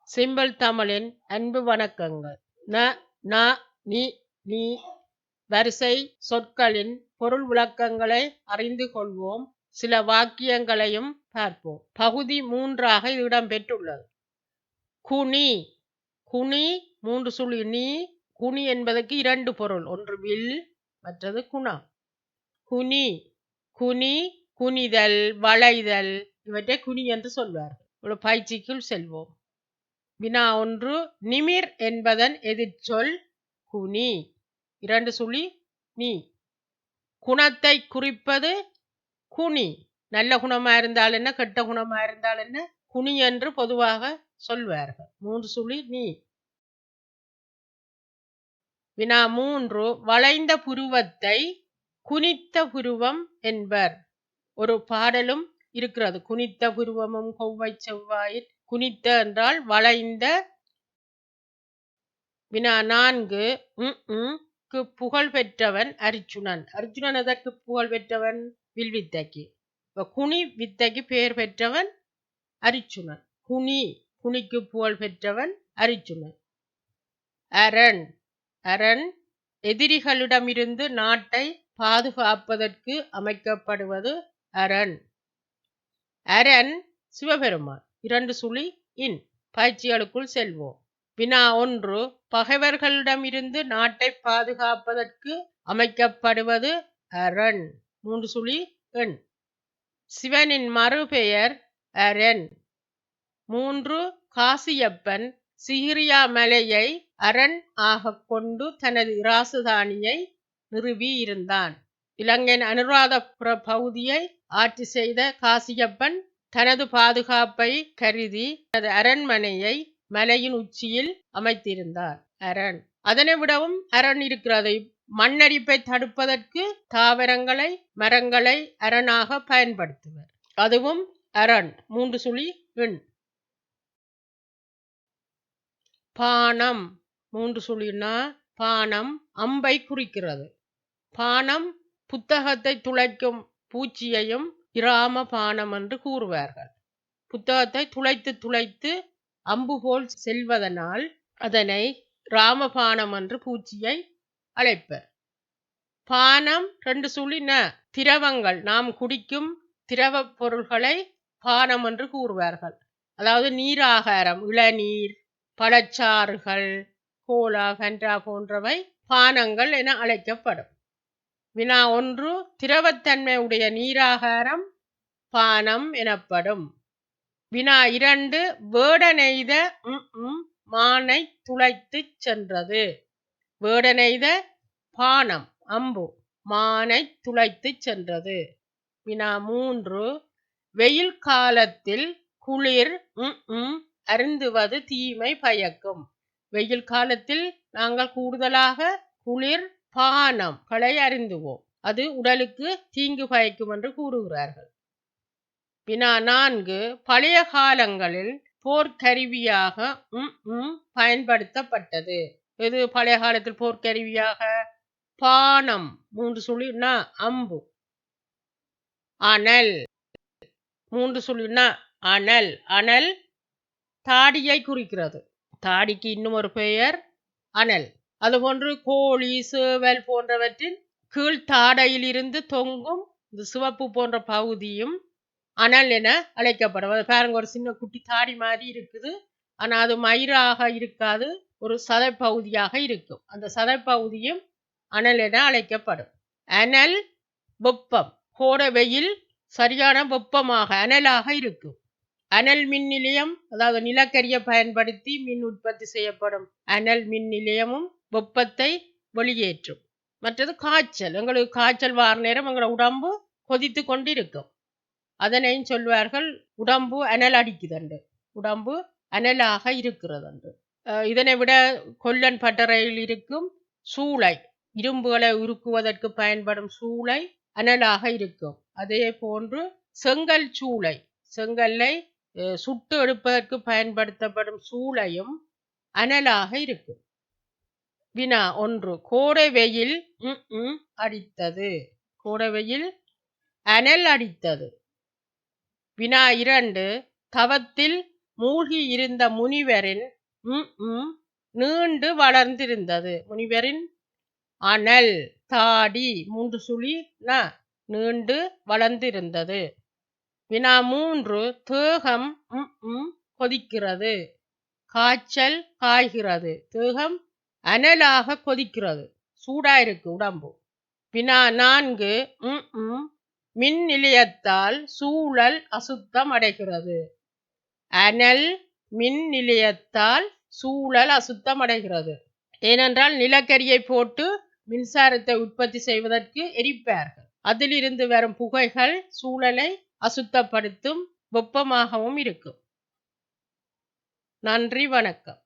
Simple தமிழின் அன்பு வணக்கங்கள். ந, ந, நி, நீ வரிசை சொற்களின் பொருள் விளக்கங்களை அறிந்து கொள்வோம். சில வாக்கியங்களையும் பார்ப்போம். பகுதி 3ஆக இது இடம்பெற்றுள்ளது. குனி. குனி 3 சுழி நீ. குனி என்பதற்கு 2 பொருள், ஒன்று வில், மற்றது குணம். குனி. குனி குனிதல், வளைதல், இவற்றை குனி என்று சொல்வார்கள். ஒரு பயிற்சிக்குள் செல்வோம். வினா 1. நிமிர் என்பதன் எதிர்ச்சொல் குனி. 2 சுழி நீ. குணத்தை குறிப்பது குனி. நல்ல குணமா இருந்தால் என்ன, கெட்ட குணமா இருந்தால் என்ன, குனி என்று பொதுவாக சொல்வார்கள். 3 சுழி நீ. வினா 3. வளைந்த புருவத்தை குனித்த புருவம் என்பர். ஒரு பாடலும் இருக்கிறது. குனித்த புருவமும் கொவ்வை செவ்வாயிற். குனித்த என்றால் வளைந்த. வினா 4. க்கு புகழ் பெற்றவன் அர்ஜுனன். அர்ஜுனன் எதற்கு புகழ் பெற்றவன்? வில்வித்தைக்கு. குனி வித்தைக்கு பெயர் பெற்றவன் அர்ஜுனன். குனிக்கு புகழ் பெற்றவன் அர்ஜுனன். அரண். அரண் எதிரிகளிடமிருந்து நாட்டை பாதுகாப்பதற்கு அமைக்கப்படுவது அரண். அரண் சிவபெருமான். 2 சுழி இன். பயிற்சிகளுக்குள் செல்வோம். வினா 1. பகைவர்களிடமிருந்து நாட்டை பாதுகாப்பதற்கு அமைக்கப்படுவது அரண். 3 சுழி எண். சிவனின் மறுபெயர் அரண். 3. காசியப்பன் சிகிரியா மலையை அரண் ஆக கொண்டு தனது இராசதானியை நிறுவி இருந்தான். இலங்கையின் அனுராதபுர பகுதியை ஆட்சி செய்த காசியப்பன் தனது பாதுகாப்பை கருதி தனது அரண்மனையை மலையின் உச்சியில் அமைத்திருந்தார். அரண். அதனை விடவும் அரண் இருக்கிறது. மண்ணரிப்பை தடுப்பதற்கு தாவரங்களை, மரங்களை அரணாக பயன்படுத்துவர். அதுவும் அரண். 3 சுழி எண். பானம். 3 சுழினா. பானம் அம்பை குறிக்கிறது. பானம் புத்தகத்தை துளைக்கும் பூச்சியையும் இராம பானம் என்று கூறுவார்கள். புத்தகத்தை துளைத்து துளைத்து அம்பு போல் செல்வதனால் அதனை ராமபானம் என்று பூச்சியை அழைப்பர். பானம் 2 சுழி ந. திரவங்கள், நாம் குடிக்கும் திரவ பொருள்களை பானம் என்று கூறுவார்கள். அதாவது நீராகாரம், இளநீர், பழச்சாறுகள், கோலா, கன்றா போன்றவை பானங்கள் என அழைக்கப்படும். வினா 1. திரவத்தன்மை உடைய நீராகாரம் பானம் எனப்படும். வினா 2. வேடனெய்த மானை துளைத்து சென்றது. வேடனெய்த பானம் அம்பு மானை துளைத்து சென்றது. வினா 3. வெயில் காலத்தில் குளிர் அருந்துவது தீமை பயக்கும். வெயில் காலத்தில் நாங்கள் கூடுதலாக குளிர் பானங்களை அருந்துவோம். அது உடலுக்கு தீங்கு பயக்கும் என்று கூறுகிறார்கள். வினா 4. பழைய காலங்களில் போர்க்கருவியாக பயன்படுத்தப்பட்டது. எது பழைய காலத்தில் போர்க்கருவியாக? பானம். 3 சுழி ந. அம்பு. அனல். 3 சுழி ந. அனல். அனல் தாடியை குறிக்கிறது. தாடிக்கு இன்னும் ஒரு பெயர் அனல். அதுபோன்று கோழி, சேவல் போன்றவற்றின் கீழ் தாடையில் இருந்து தொங்கும் இந்த சிவப்பு போன்ற பகுதியும் அனல் என அழைக்கப்படும். அது பாருங்க, ஒரு சின்ன குட்டி தாடி மாதிரி இருக்குது. ஆனால் அது மயிராக இருக்காது, ஒரு சதைப்பகுதியாக இருக்கும். அந்த சதைப்பகுதியும் அனல் என அழைக்கப்படும். அனல் வெப்பம். கோடை வெயில் சரியான வெப்பமாக அனலாக இருக்கும். அனல் மின் நிலையம், அதாவது நிலக்கரியை பயன்படுத்தி மின் உற்பத்தி செய்யப்படும் அனல் மின் நிலையமும் வெப்பத்தை வெளியேற்றும். மற்றது காய்ச்சல். எங்களுக்கு காய்ச்சல் வார நேரம் எங்களோட உடம்பு கொதித்து கொண்டிருக்கும். அதனையும் சொல்வார்கள் உடம்பு அனல் அடிக்குதண்டு, உடம்பு அனலாக இருக்கிறது. இதனை விட கொல்லன் பட்டறையில் இருக்கும் சூளை, இரும்புகளை உருக்குவதற்கு பயன்படும் சூளை அனலாக இருக்கும். அதே போன்று செங்கல் சூளை, செங்கல்லை சுட்டு எடுப்பதற்கு பயன்படுத்தப்படும் சூளையும் அனலாக இருக்கும். வினா 1. கோடை வெயில் அடித்தது. கோடை வெயில் அனல் அடித்தது. வினா 2. தவத்தில் மூழ்கி இருந்த முனிவரின் நீண்டு வளர்ந்திருந்தது. முனிவரின் அனல் தாடி 3 சுழி நீண்டு வளர்ந்திருந்தது. வினா 3 தேகம் கொதிக்கிறது. காய்ச்சல் காய்கிறது. தேகம் அனலாக கொதிக்கிறது, சூடா இருக்கு உடம்பு. வினா 4 மின் நிலையத்தால் சூழல் அசுத்தம் அடைகிறது. அனல் மின் நிலையத்தால் சூழல் அசுத்தம் அடைகிறது. ஏனென்றால் நிலக்கரியை போட்டு மின்சாரத்தை உற்பத்தி செய்வதற்கு எரிப்பார்கள். அதிலிருந்து வரும் புகைகள் சூழலை அசுத்தப்படுத்தும், வெப்பமாகவும் இருக்கும். நன்றி, வணக்கம்.